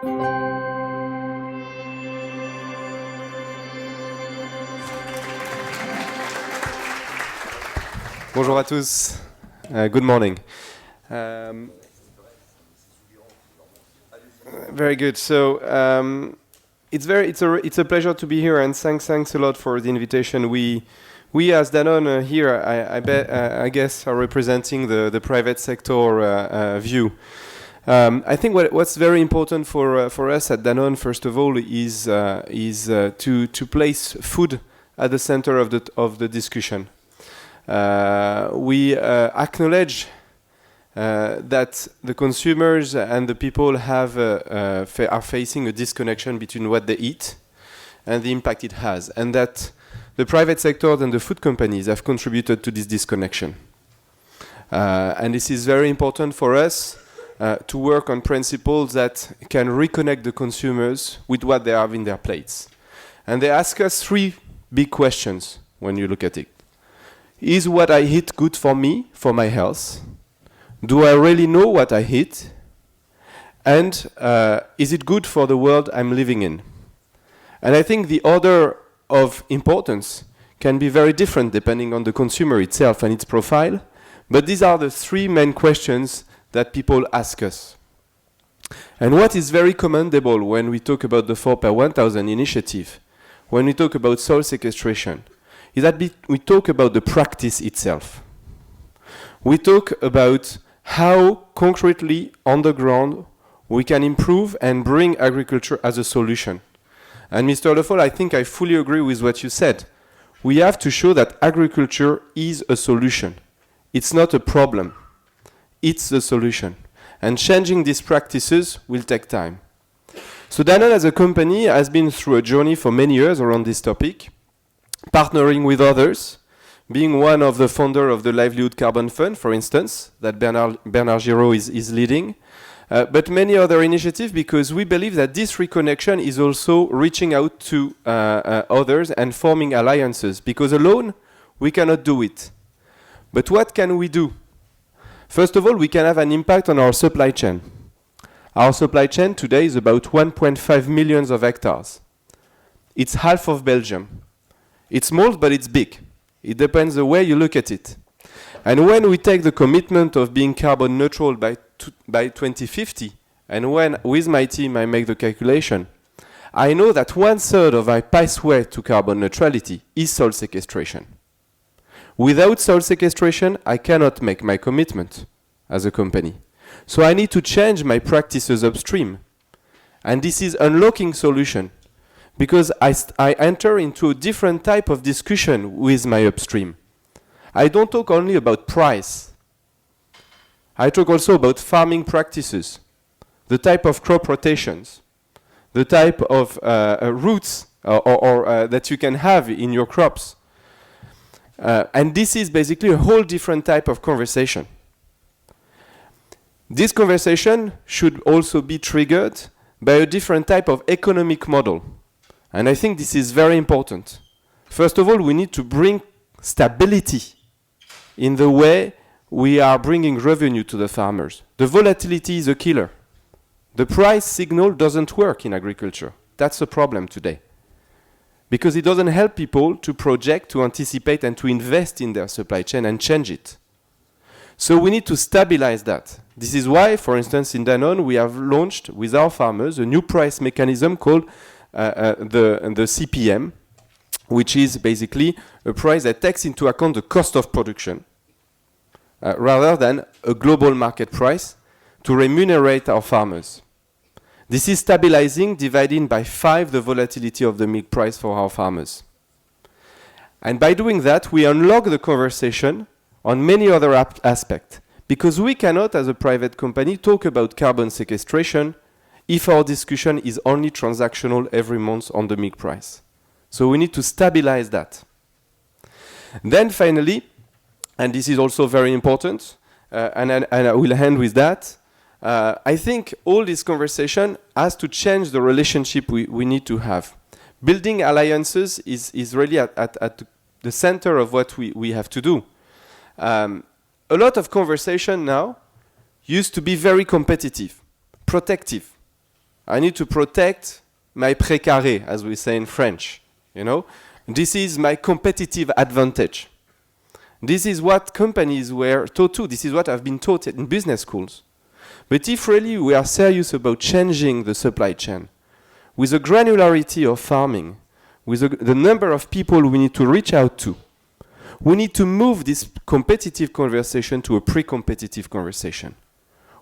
Bonjour à tous. Good morning. Very good. So it's a pleasure to be here, and thanks a lot for the invitation. We as Danone here, I guess, are representing the private sector view. I think what's very important for us at Danone, first of all, is to place food at the center of the discussion. We acknowledge that the consumers and the people are facing a disconnection between what they eat and the impact it has, and that the private sector and the food companies have contributed to this disconnection. And this is very important for us to work on principles that can reconnect the consumers with what they have in their plates. And they ask us three big questions when you look at it. Is what I eat good for me, for my health? Do I really know what I eat? And is it good for the world I'm living in? And I think the order of importance can be very different depending on the consumer itself and its profile. But these are the three main questions that people ask us. And what is very commendable when we talk about the 4 per 1,000 initiative, when we talk about soil sequestration, is that we talk about the practice itself. We talk about how concretely on the ground we can improve and bring agriculture as a solution. And Mr. Le Foll, I think I fully agree with what you said. We have to show that agriculture is a solution. It's not a problem. It's a solution. And changing these practices will take time. So Danone as a company has been through a journey for many years around this topic, partnering with others, being one of the founders of the Livelihood Carbon Fund, for instance, that Bernard Giraud is leading, but many other initiatives, because we believe that this reconnection is also reaching out to others and forming alliances, because alone we cannot do it. But what can we do? First of all, we can have an impact on our supply chain. Our supply chain today is about 1.5 million hectares. It's half of Belgium. It's small, but it's big. It depends the way you look at it. And when we take the commitment of being carbon neutral by 2050, and when with my team I make the calculation, I know that 1/3 of my pathway to carbon neutrality is soil sequestration. Without soil sequestration, I cannot make my commitment as a company. So I need to change my practices upstream. And this is unlocking solution, because I enter into a different type of discussion with my upstream. I don't talk only about price. I talk also about farming practices, the type of crop rotations, the type of roots that you can have in your crops. And this is basically a whole different type of conversation. This conversation should also be triggered by a different type of economic model. And I think this is very important. First of all, we need to bring stability in the way we are bringing revenue to the farmers. The volatility is a killer. The price signal doesn't work in agriculture. That's a problem today, because it doesn't help people to project, to anticipate, and to invest in their supply chain and change it. So we need to stabilize that. This is why, for instance, in Danone, we have launched with our farmers a new price mechanism called the CPM, which is basically a price that takes into account the cost of production rather than a global market price to remunerate our farmers. This is stabilizing, dividing by 5 the volatility of the milk price for our farmers. And by doing that, we unlock the conversation on many other aspects, because we cannot, as a private company, talk about carbon sequestration if our discussion is only transactional every month on the milk price. So we need to stabilize that. Then finally, and this is also very important, and I will end with that, I think all this conversation has to change the relationship we need to have. Building alliances is really at the center of what we have to do. A lot of conversation now used to be very competitive, protective. I need to protect my précaré, as we say in French. You know, this is my competitive advantage. This is what companies were taught to. This is what I've been taught in business schools. But if really we are serious about changing the supply chain, with the granularity of farming, with the number of people we need to reach out to, we need to move this competitive conversation to a pre-competitive conversation.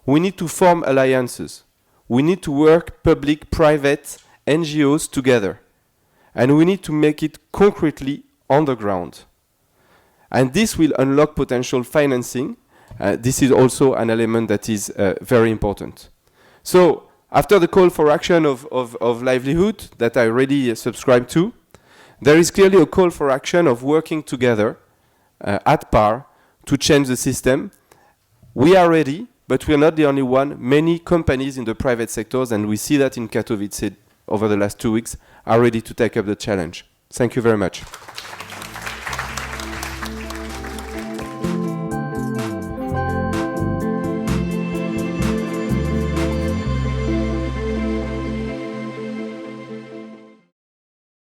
We need to form alliances. We need to work public, private, NGOs together. And we need to make it concretely on the ground. And this will unlock potential financing. This is also an element that is very important. So, after the call for action of livelihood that I already subscribe to, there is clearly a call for action of working together at par to change the system. We are ready, but we are not the only one. Many companies in the private sectors, and we see that in Katowice over the last 2 weeks, are ready to take up the challenge. Thank you very much.